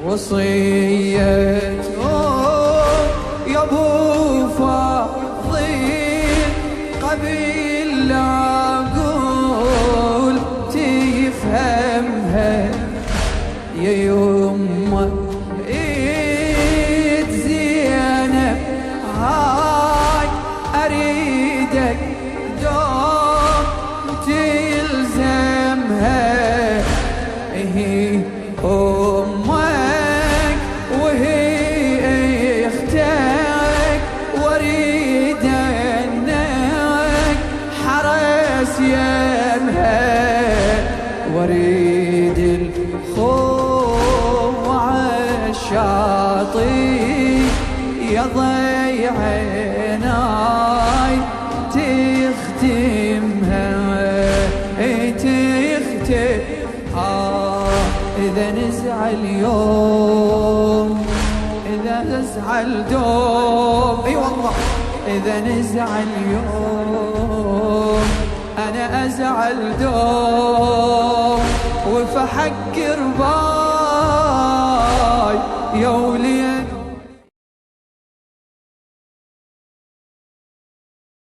وصية يا ابو فاضل قبل لا اقول تفهمها يا يمه ايد زينب هاي اريدك دوم تلزمها هي امك وهي اختك واريد انك حرس يمها واريد الخوف عالشاطئ يا ضيع عيناي تختمها تختم إذا نزعل يوم إذا نزعل دوم اي والله إذا نزعل يوم أنا أزعل دوم وفحكر باي يا ولي